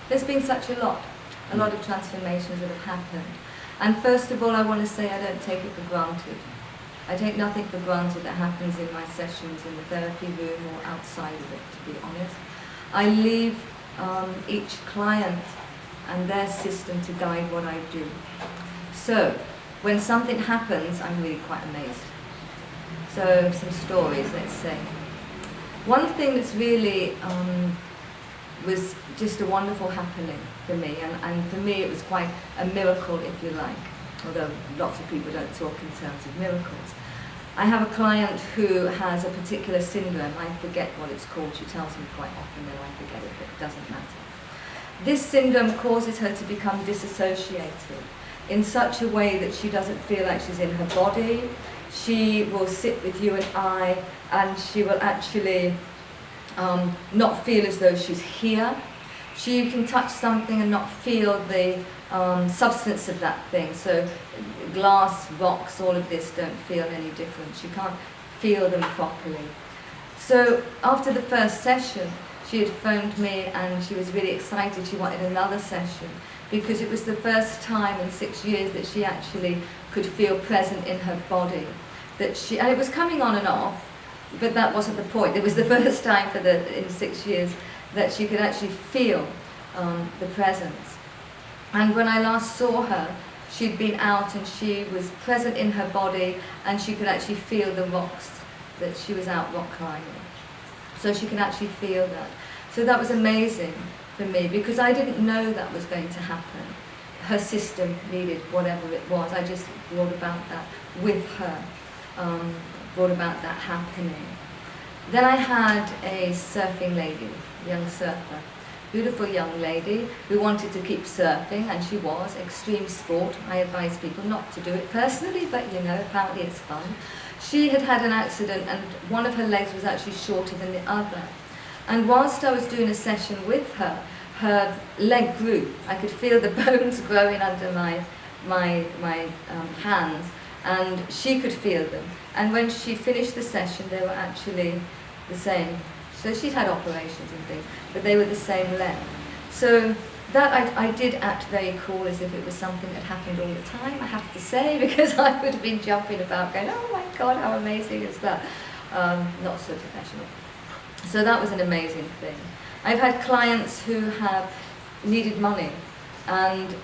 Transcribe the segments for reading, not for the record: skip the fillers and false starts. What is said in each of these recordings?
There's been such a lot of transformations that have happened. And first of all, I want to say I don't take it for granted. I take nothing for granted that happens in my sessions in the therapy room or outside of it, to be honest. I leave each client and their system to guide what I do. So, when something happens, I'm really quite amazed. So, some stories, let's say. One thing that's really was just a wonderful happening for me, and for me it was quite a miracle, if you like, although lots of people don't talk in terms of miracles. I have a client who has a particular syndrome. I forget what it's called. She tells me quite often that I forget it, but it doesn't matter. This syndrome causes her to become disassociated in such a way that she doesn't feel like she's in her body. She will sit with you and I, and she will actually not feel as though she's here. She can touch something and not feel the substance of that thing. So glass, rocks, all of this don't feel any different. She can't feel them properly. So after the first session, she had phoned me and she was really excited. She wanted another session because it was the first time in 6 years that she actually could feel present in her body. And it was coming on and off, but that wasn't the point. It was the first time in 6 years that she could actually feel the presence. And when I last saw her, she'd been out and she was present in her body, and she could actually feel the rocks, that she was out rock climbing. So she could actually feel that. So that was amazing for me because I didn't know that was going to happen. Her system needed whatever it was. I just brought about that with her, brought about that happening. Then I had a surfing lady, young surfer, beautiful young lady who wanted to keep surfing, and she was extreme sport. I advise people not to do it personally, but you know, apparently it's fun. She had had an accident and one of her legs was actually shorter than the other. And whilst I was doing a session with her, her leg grew. I could feel the bones growing under my hands, and she could feel them. And when she finished the session, they were actually the same. So she'd had operations and things, but they were the same length. So that I did act very cool, as if it was something that happened all the time, I have to say, because I would have been jumping about going, oh my God, how amazing is that? Not so professional. So that was an amazing thing. I've had clients who have needed money, and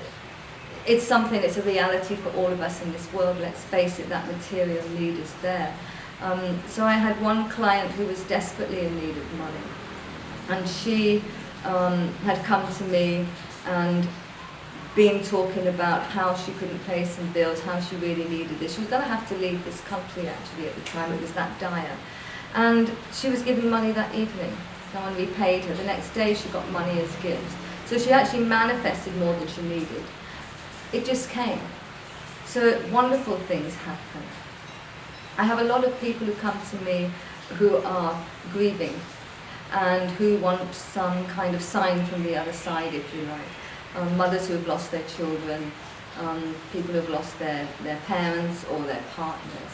it's something, it's a reality for all of us in this world, let's face it, that material need is there. So I had one client who was desperately in need of money, and she had come to me and been talking about how she couldn't pay some bills, how she really needed this. She was going to have to leave this country actually at the time, it was that dire. And she was giving money that evening. Someone repaid her. The next day she got money as gifts. So she actually manifested more than she needed. It just came. So wonderful things happen. I have a lot of people who come to me who are grieving and who want some kind of sign from the other side, if you like. Mothers who have lost their children, people who have lost their parents or their partners.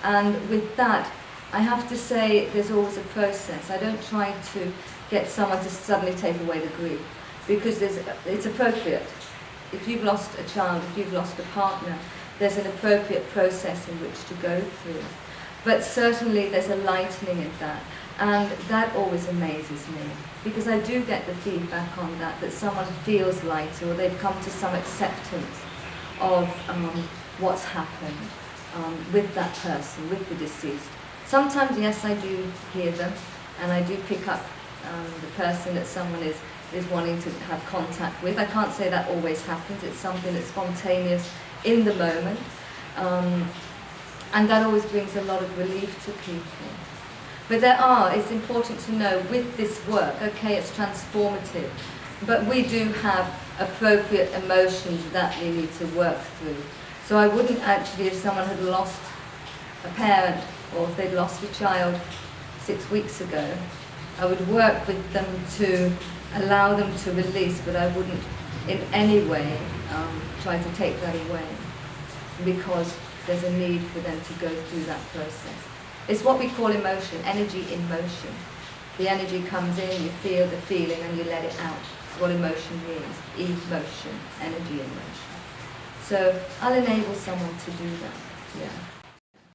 And with that, I have to say there's always a process. I don't try to get someone to suddenly take away the grief, because it's appropriate. If you've lost a child, if you've lost a partner, there's an appropriate process in which to go through. But certainly there's a lightening in that, and that always amazes me, because I do get the feedback on that someone feels lighter, or they've come to some acceptance of what's happened with that person, with the deceased. Sometimes, yes, I do hear them, and I do pick up the person that someone is wanting to have contact with. I can't say that always happens. It's something that's spontaneous in the moment, and that always brings a lot of relief to people. But it's important to know with this work, okay, it's transformative, but we do have appropriate emotions that we need to work through. So I wouldn't actually, if someone had lost a parent, or if they'd lost a child 6 weeks ago, I would work with them to allow them to release, but I wouldn't in any way try to take that away, because there's a need for them to go through that process. It's what we call emotion, energy in motion. The energy comes in, you feel the feeling, and you let it out. what emotion means. Emotion, energy in motion. So I'll enable someone to do that. Yeah.